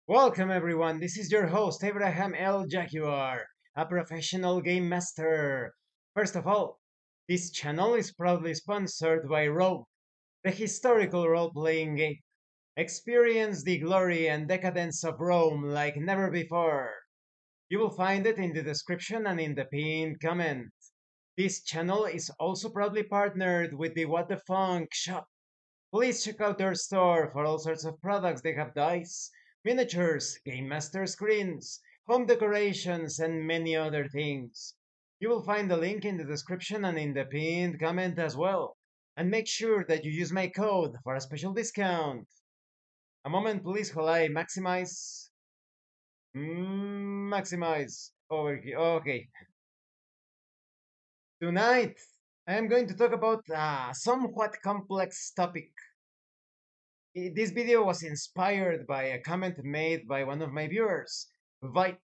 Welcome everyone, this is your host Abraham L. Jaguar, a professional game master. First of all, this channel is proudly sponsored by Rogue, the historical role-playing game. Experience the glory and decadence of Rome like never before. You will find it in the description and in the pinned comment. This channel is also proudly partnered with the What the Funk shop. Please check out their store for all sorts of products. They have dice, miniatures, game master screens, home decorations, and many other things. You will find the link in the description and in the pinned comment as well. And make sure that you use my code for a special discount. A moment, please, while I maximize over here. Okay. Tonight, I am going to talk about a somewhat complex topic. This video was inspired by a comment made by one of my viewers, Vite.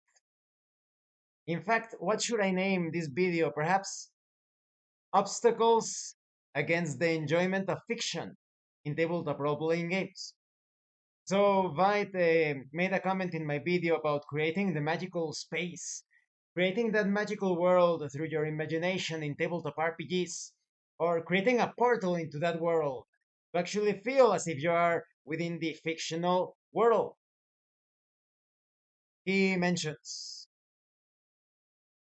In fact, what should I name this video? Perhaps Obstacles Against the Enjoyment of Fiction in Tabletop Role-Playing Games. So Vite made a comment in my video about creating the magical space, creating that magical world through your imagination in tabletop RPGs, or creating a portal into that world to actually feel as if you are within the fictional world. He mentions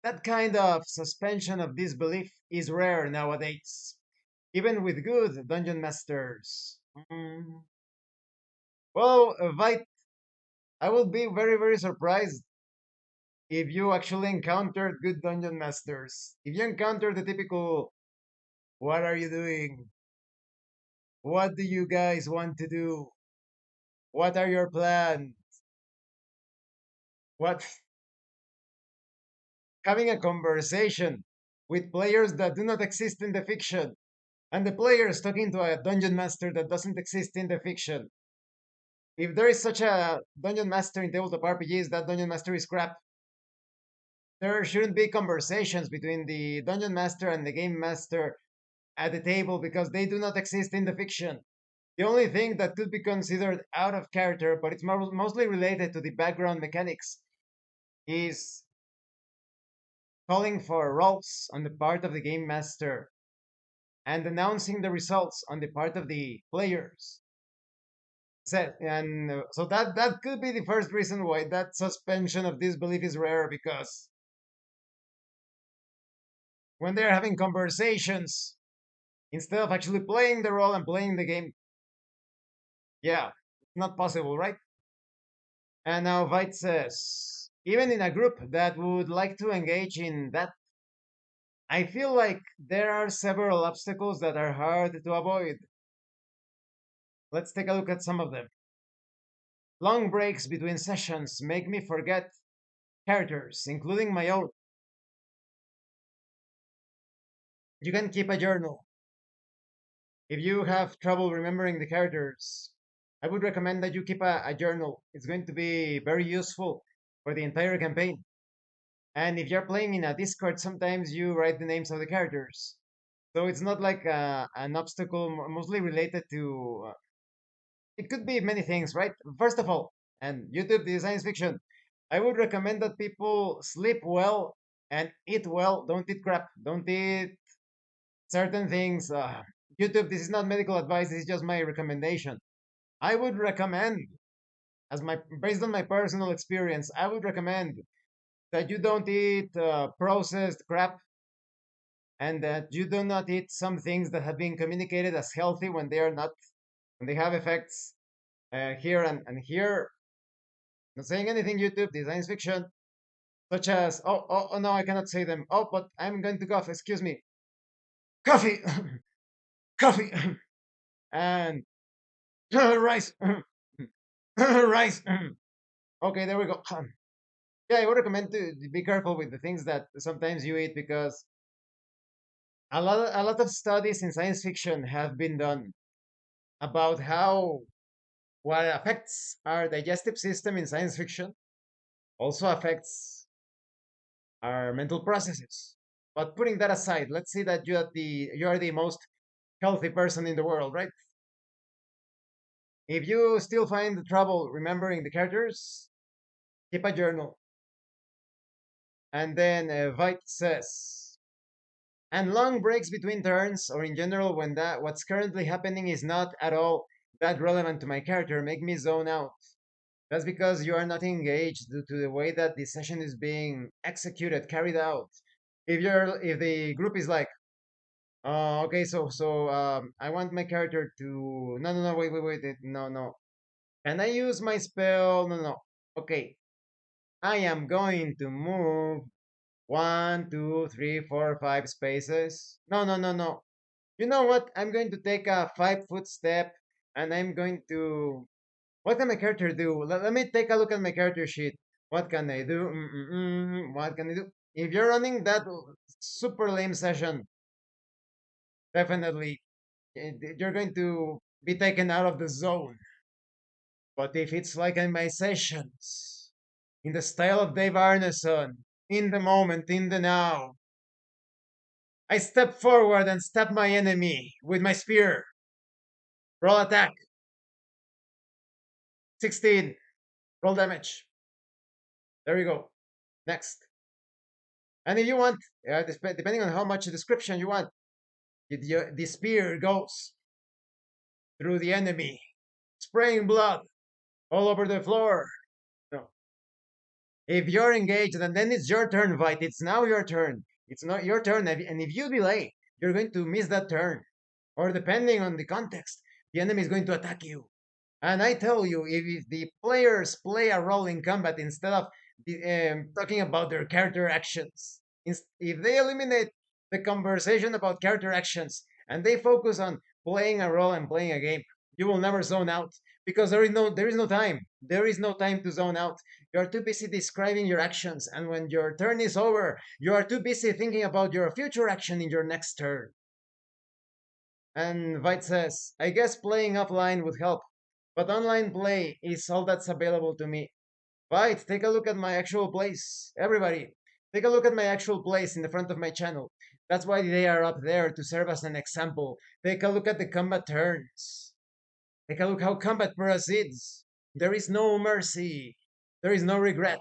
that kind of suspension of disbelief is rare nowadays, even with good dungeon masters. Well, Vite, I would be very surprised if you actually encountered good dungeon masters. If you encounter the typical, what are you doing? What do you guys want to do? What are your plans? What? Having a conversation with players that do not exist in the fiction, and the players talking to a dungeon master that doesn't exist in the fiction. If there is such a dungeon master in tabletop RPGs, that dungeon master is crap. There shouldn't be conversations between the dungeon master and the game master at the table because they do not exist in the fiction. The only thing that could be considered out of character, but it's mostly related to the background mechanics, is calling for rolls on the part of the game master and announcing the results on the part of the players. So that could be the first reason why that suspension of disbelief is rare, because when they're having conversations instead of actually playing the role and playing the game, yeah, it's not possible, right? And now Vite says, even in a group that would like to engage in that, I feel like there are several obstacles that are hard to avoid. Let's take a look at some of them. Long breaks between sessions make me forget characters, including my own. You can keep a journal. If you have trouble remembering the characters, I would recommend that you keep a journal. It's going to be very useful for the entire campaign. And if you're playing in a Discord, sometimes you write the names of the characters. So it's not like an obstacle, mostly related to. It could be many things, right? First of all, and YouTube, the science fiction, I would recommend that people sleep well and eat well. Don't eat crap. Don't eat certain things. YouTube, this is not medical advice. This is just my recommendation. I would recommend, as my based on my personal experience, I would recommend that you don't eat processed crap, and that you do not eat some things that have been communicated as healthy when they are not, when they have effects here and here. Not saying anything, YouTube, this is science fiction, such as, oh no, I cannot say them. Oh, but I'm going to cough, excuse me. Coffee! Coffee! And rice! Rice! Okay, there we go. Yeah, I would recommend to be careful with the things that sometimes you eat, because a lot of studies in science fiction have been done about how what affects our digestive system in science fiction also affects our mental processes. But putting that aside, let's say that you are the most healthy person in the world, right? If you still find trouble remembering the characters, keep a journal. And then Vite says, and long breaks between turns, or in general, when that what's currently happening is not at all that relevant to my character, make me zone out. That's because you are not engaged due to the way that the session is being executed, carried out. If the group is like, okay, I want my character to no wait no. Can I use my spell? No. Okay, I am going to move 1, 2, 3, 4, 5 spaces. No. You know what? I'm going to take a 5 foot step, and I'm going to. What can my character do? Let me take a look at my character sheet. What can I do? What can I do? If you're running that super lame session, definitely you're going to be taken out of the zone. But if it's like in my sessions, in the style of Dave Arneson, in the moment, in the now, I step forward and stab my enemy with my spear. Roll attack. 16. Roll damage. There you go. Next. And if you want, depending on how much description you want, the spear goes through the enemy, spraying blood all over the floor. No. If you're engaged, and then it's your turn, Vite. It's now your turn. It's not your turn. And if you delay, you're going to miss that turn. Or depending on the context, the enemy is going to attack you. And I tell you, if the players play a role in combat instead of talking about their character actions, if they eliminate the conversation about character actions and they focus on playing a role and playing a game, you will never zone out because there is no time. There is no time to zone out. You are too busy describing your actions, and when your turn is over, you are too busy thinking about your future action in your next turn. And Vite says, I guess playing offline would help, but online play is all that's available to me. Vite, take a look at my actual place. Everybody, take a look at my actual place in the front of my channel. That's why they are up there to serve as an example. Take a look at the combat turns. Take a look how combat proceeds. There is no mercy. There is no regret.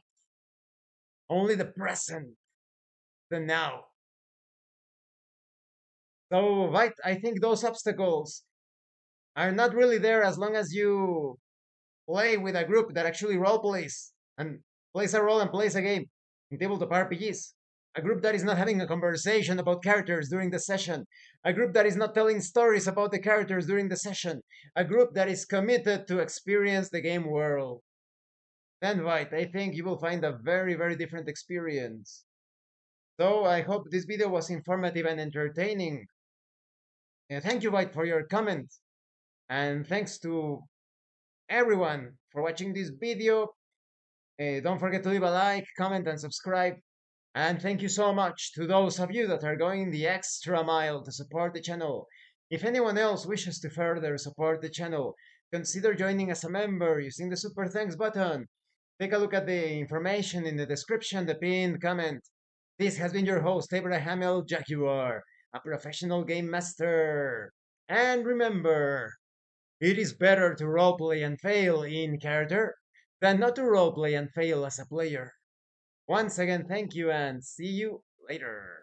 Only the present, the now. So, Vite, I think those obstacles are not really there as long as you play with a group that actually role plays and plays a role and plays a game in tabletop RPGs. A group that is not having a conversation about characters during the session. A group that is not telling stories about the characters during the session. A group that is committed to experience the game world. Then, White, I think you will find a very, very different experience. So I hope this video was informative and entertaining. Thank you, White, for your comment. And thanks to everyone for watching this video. Don't forget to leave a like, comment, and subscribe. And thank you so much to those of you that are going the extra mile to support the channel. If anyone else wishes to further support the channel, consider joining as a member using the Super Thanks button. Take a look at the information in the description, the pinned comment. This has been your host, Abraham L. Jaguar, a professional game master. And remember, it is better to roleplay and fail in character than not to roleplay and fail as a player. Once again, thank you and see you later.